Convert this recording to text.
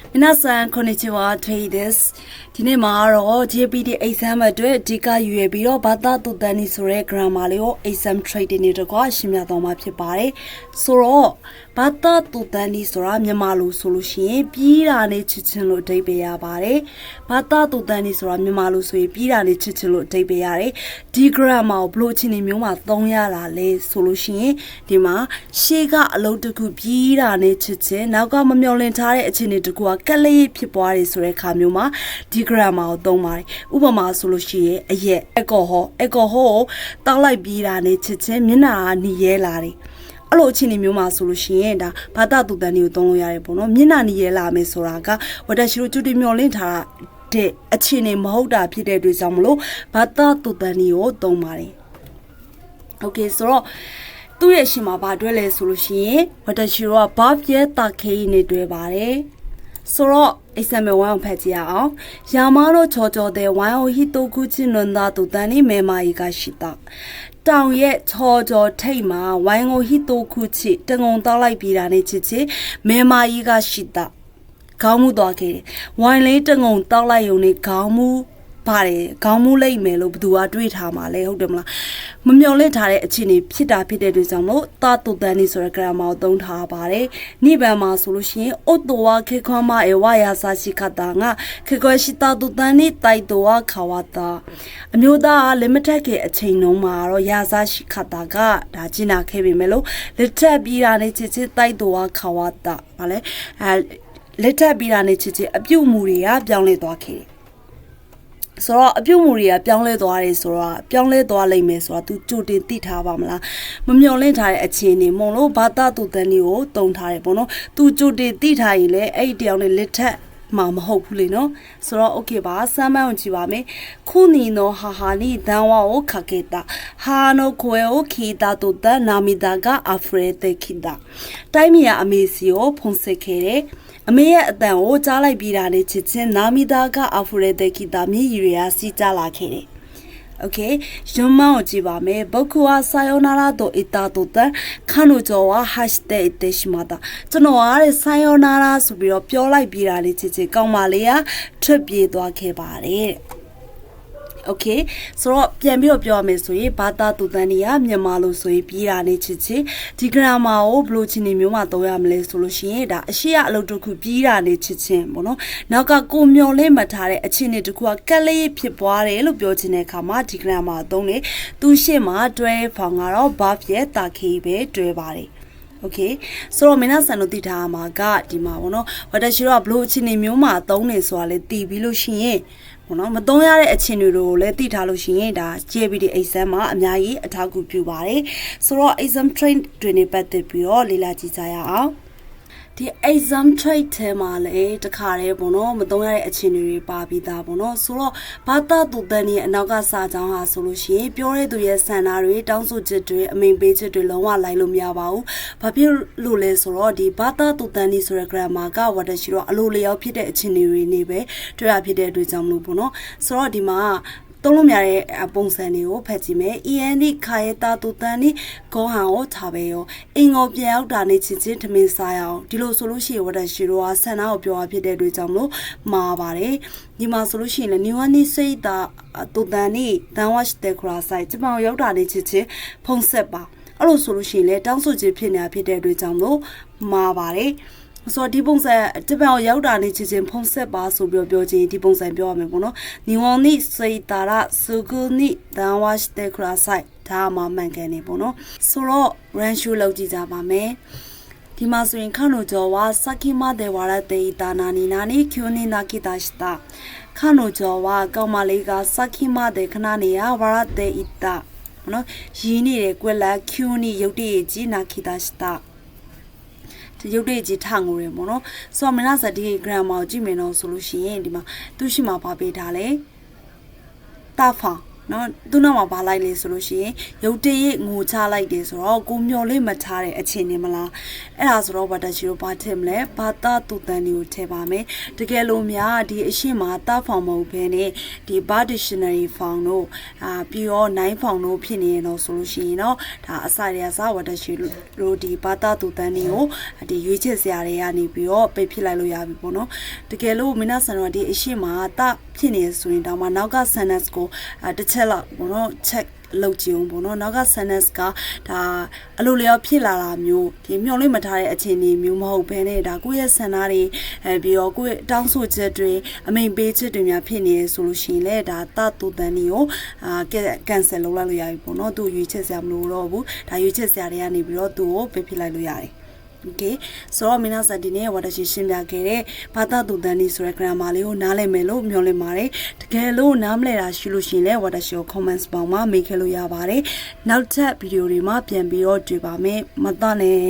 皆さんこんにちは、トレイです。ဒီနေ့မှာတော့ JPT exam အတွက်အဓိကယူရပြီးတော့ဘာသာတူတန်းနေဆိုတဲ့ grammar လေးကို exam trade နေတကွာရှင်းပြသွားမှာဖြစ်ပါတယ်။ဆိုတော့ဘာသာတူတန်းနေဆိုတာမြန်မာလိုဆိုလို့ရှိရင်ပြီးတာနဲ့ချစ်ချင်းလို့အဓိပ္ပာယ်ရပါတယ်။ဘာသာတူတန်းနေဆိုတာမြန်မာလိုဆိုရင်ပြီးတာနဲ့ချစ်ချင်းလို့အဓိပ္ပာယ်ရတယ်။ဒီ grammar ကိုဘလို့ချင်းနေမျိုးမှာသုံးရတာလဲဆိုလို့ရှိရင်ဒီမှာရှေ့ကအလုပ်တစ်ခုပြီးတာနဲ့ချစ်ချင်းနောက်ကမမျော်လင့်ထားတဲ့အခြေအနေတစ်ခုကကက်လေးဖြစ်ပွားတယ်ဆိုတဲ့အခါမျိုးမှာဒီ grammar ကိုသုံးပါတယ်ဥပမာဆိုလို့ရှိရင်အရက် alcohol ကိုတောက်လိုက်ပြီးတာနဲ့ချစ်ချင်းမျက်နှာကနေရဲလာတယ်အဲ့လိုအခြေအနေမျိုးမှာဆိုလို့ရှိရင်ဒါဘာသာတူတန်တွေကိုသုံးလို့ရတယ်ပေါ့နော်မျက်နှာနေရဲလာမယ်ဆိုတာကဝတ္တရှိတို့ကျွတ်မျောလင့်ထားတဲ့အခြေအနေမဟုတ်တာဖြစ်တဲ့အတွက်ကြောင့်မလို့ဘာသာတူတန်တွေကိုသုံးပါတယ်โอเคဆိုတော့သူ့ရဲ့ရှင်မှာဘာတွဲလဲဆိုလို့ရှိရင်ဝတ္တရှိတို့ကဘာပြဲတာခေးနေတွဲပါတယ်ဆိုတော့ example 1ကိုဖတ်ကြည့်အောင်ယာမတို့ချောချောတဲ့ဝိုင်းဟိုဟီတိုခုချင်းလွန်သားတူတန်နေမေမာကြီးကရှိတာတောင်ရဲ့ချောချောထိတ်မှာဝိုင်းဟိုဟီတိုခုချစ်တငုံတောက်လိုက်ပြီးတာနဲ့ချစ်ချစ်မေမာကြီးကရှိတာခေါင်းမှုသွားခဲ့တယ်ဝိုင်းလေးတငုံတောက်လိုက်ရုံနဲ့ခေါင်းမှုပါတယ်ခေါင်းမူးလိုက်မယ်လို့ဘသူကတွေးထားမှာလဲဟုတ်တယ်မလားမမျော်လင့်ထားတဲ့အခြေအနေဖြစ်တာဖြစ်တဲ့အတွက်ကြောင့်မို့တာတူတန်နေဆိုတဲ့ grammar ကိုသုံးထားပါတယ်နိဗ္ဗာန်မှာဆိုလို့ရှိရင်အိုတိုဝါခေခွမ်းမအေဝါယာစာရှိခတာငါခေခွရှိတာတူတန်နေတိုက်တိုဝါခဝတာအမျိုးသား limited ရဲ့အချိန်လုံးမှာတော့ယာစာရှိခတာကဒါကျင်းနာခဲ့ပြီမယ်လို့လက်ထပ်ပြီးတာနဲ့ချစ်ချစ်တိုက်တိုဝါခဝတာဗါလဲလက်ထပ်ပြီးတာနဲ့ချစ်ချစ်အပြုတ်မှုတွေကပြောင်းလဲသွားခဲ့တယ်ဆိုတော့အပြုတ်မှုတွေကပြောင်းလဲသွားတယ်ဆိုတော့ပြောင်းလဲသွားလိမ့်မယ်ဆိုတော့ तू ကြိုတင်သိထားပါမလားမမျော်လင့်ထားတဲ့အခြေအနေမုံလို့ဘာသာတူတန်တွေကိုတုံထားတယ်ပေါ့နော် तू ကြိုတင်သိထားရင်လည်းအဲ့ဒီတယောက်နဲ့လက်ထက်မှာမဟုတ်ဘူးလေနော်ဆိုတော့ okay ပါစမ်းမအောင်ကြည့်ပါမယ်ခုနီနောဟာဟာနီဒန်ဝါကိုခကေတာဟာနိုခွေကိုခီတာတူတန်နာမီတာကအဖရဲတေခိတာတိုင်းမီယာအမေစီကိုဖုန်ဆက်ခဲ့တယ်အမေရဲ့အတန်ကိုကြားလိုက်ပြီးတာနဲ့ချစ်ချင်းနာမီတာကအဖရဲတေခိတာမြေကြီးတွေကစီးကြလာခဲ့တယ်โอเคရုံးမောင်းကိုကြည့်ပါမယ်ဘုခုဟာစာယောနာရာတို့အတာတို့တန်ခါနုကျော်ဟာ hashtag တေရှိမတာကျွန်တော်ကတဲ့စာယောနာရာဆိုပြီးတော့ပြောလိုက်ပြီးတာလေးချစ်ချင်းကောင်းပါလေကထွက်ပြေးသွားခဲ့ပါတယ်โอเคဆိုတော့ပြန်ပြီးတော့ပြောရမယ်ဆိုရင်ဘာသာတူတန်တွေကမြန်မာလိုဆိုရင်ပြီးတာနဲ့ချစ်ချစ်ဒီ grammar ကိုဘယ်လိုချင်းနေမျိုးမှသုံးရမလဲဆိုလို့ရှိရင်ဒါအရှိရအလုပ်တစ်ခုပြီးတာနဲ့ချစ်ချင်းပေါ့နော်နောက်ကကိုမျော်လင့်မှထားတဲ့အခြေအနေတစ်ခုကကက်လေးဖြစ်ပွားတယ်လို့ပြောချင်တဲ့အခါမှာဒီ grammar သုံးတယ်သူရှေ့မှာတွဲဖောင်ကတော့ဘာဖြစ်တာခေပဲတွဲပါတယ်โอเคဆိုတော့မင်းသားဆန်တို့တည်ထားမှာကဒီမှာပေါ့နော်ဝတ္တရှိတော့ဘလို့အခြေအနေမျိုးမှာသုံးနေဆိုတာလေတည်ပြီးလို့ရှိရင်ပေါ့နော်မသုံးရတဲ့အခြေအနေတွေကိုလည်းတည်ထားလို့ရှိရင်ဒါ JPT exam မှာအများကြီးအထောက်အကူပြုပါတယ်ဆိုတော့ exam train တွေနဲ့ပတ်သက်ပြီးတော့လေ့လာကြည့်ကြရအောင်ဒီ exam trade ထဲမှာလည်းတခါတည်းပေါ့နော်မသုံးရတဲ့အခြေအနေတွေပါပြီးသားပေါ့နော်ဆိုတော့ဘာသာတူတန်ရဲ့အနောက်ကစာကြောင်းဟာဆိုလို့ရှိရင်ပြောတဲ့သူရဲ့စံနာတွေတောင်းဆိုချက်တွေအမိန်ပေးချက်တွေလုံးဝလိုက်လို့မရပါဘူးဘာဖြစ်လို့လဲဆိုတော့ဒီဘာသာတူတန်ဆိုတဲ့ grammar ကဝတ္တရှိတော့အလိုလျောက်ဖြစ်တဲ့အခြေအနေတွေနေပဲတွေ့ရဖြစ်တဲ့အတွက်ကြောင့်မလို့ပေါ့နော်ဆိုတော့ဒီမှာသုံးလို့များတဲ့ပုံစံတွေကိုဖတ်ကြည့်မယ် END ခါရတာတူတန်နီခေါဟန်ကိုထားပဲရောအင်္ဂေါပြန်ရောက်တာနဲ့ချင်းချင်းထမင်းစားရအောင်ဒီလိုဆိုလို့ရှိရင်ဝတ္တရှိတော့ဆန္ဒကိုပြောရဖြစ်တဲ့အတွက်ကြောင့်မလို့မှားပါတယ်ဒီမှာဆိုလို့ရှိရင်လည်းနီဝနီစိတ်တာတူတန်နီတန်ဝတ်တဲ့ခရာဆိုင်ကျမရောက်တာနဲ့ချင်းချင်းဖုံးဆက်ပါအဲ့လိုဆိုလို့ရှိရင်လည်းတောင်းဆိုခြင်းဖြစ်နေတာဖြစ်တဲ့အတွက်ကြောင့်မလို့မှားပါတယ်ဆိုတော့ဒီပုံစံတပံကိုရောက်တာနေချင်းချင်းဖုံးဆက်ပါဆိုပြီးပြောချင်းဒီပုံစံပြောရမယ်ပေါ့နော်နီဝနီစိတ်တာရစုကုနီတန်ဝတ်တဲ့ခရာဆိုင်ဒါမှမှန်ကန်နေပေါ့နော်ဆိုတော့ run show လောက်ကြည့်ကြပါမယ်ဒီမှာဆိုရင်ခဏကျော်ဝါစခိမဒေဝရတေတာနာနီနာနီကျူနီနာကိတာရှတာခဏကျော်ဝါကောင်မလေးကစခိမဒေခဏနေရဝရတေဣတာနော်ရင်းနေတဲ့ကွက်လက်ကျူနီရုတ်တည်းကြီးနာခိတာရှတာရုပ်တွေကြီးထောင်ကိုရပေါ့နော်ဆိုတော့မင်းသားစဒီ grammar ကိုကြည့်မယ်တော့ဆိုလို့ရှိရင်ဒီမှာသူရှိမှာပါပေးထားလဲတာဖောင် နော်သူ့နောက်မှာပါလိုက်လေဆိုလို့ရှိရင်ရုတ်တရက်ငိုချလိုက်တယ်ဆိုတော့ကိုမျောလေးမထားတဲ့အခြေအနေမလားအဲ့ဒါဆိုတော့ဘာတချီတို့ဘာထည့်မလဲဘာသာတူတန်တွေကိုထည့်ပါမယ်တကယ်လို့များဒီအရှိမတာဖောင်မဟုတ်ဘဲနဲ့ဒီ bar dictionary ဖောင်တို့ပြီးတော့9ဖောင်တို့ဖြစ်နေတော့ဆိုလို့ရှိရင်တော့ဒါအစာရစာဘာတချီတို့ဒီဘာသာတူတန်တွေကိုဒီရွေးချက်စရာတွေကနေပြီးတော့ပိတ်ဖြစ်လိုက်လို့ရပြီပေါ့နော်တကယ်လို့မင်းသားဆန်တော့ဒီအရှိမတာဖြစ်နေဆိုရင်တောင်မှနောက်က sentence ကိုတစ်ချက်လောက်ပေါ့နော် check လောက်ကြည့်အောင်ပေါ့နော်နောက်က sentence ကဒါအလိုလျော်ဖြစ်လာတာမျိုးဒီမျောလေးမထားတဲ့အခြေအနေမျိုးမဟုတ်ဘဲနဲ့ဒါကိုယ့်ရဲ့ဆန္ဒတွေပြီးတော့ကိုယ့်ရဲ့တောင်းဆိုချက်တွေအမိန်ပေးချက်တွေများဖြစ်နေရဆိုလို့ရှိရင်လည်းဒါတတူတန်တွေကိုcancel လုပ်လိုက်လို့ရပြီပေါ့နော်သူရွေးချက်စရာမလိုတော့ဘူးဒါရွေးချက်စရာတွေကနေပြီးတော့သူ့ကိုပေးဖြစ်လိုက်လို့ရတယ်Okay ဆိုတော့မင်းသားစဒီနေ့ဝါဒရှိရှင်းပြခဲ့တဲ့ဘာသာတူတန်ဒီဆိုတဲ့ grammar လေးကိုနားလည်မယ်လို့မျှော်လင့်ပါတယ်တကယ်လို့နားမလည်တာရှိလို့ရှိရင်လည်းဝါဒရှိကို comments ပေါင်းမှာမေးခဲ့လို့ရပါတယ်နောက်ထပ်ဗီဒီယိုတွေမှာပြန်ပြီးတော့တွေ့ပါမယ်မတနဲ့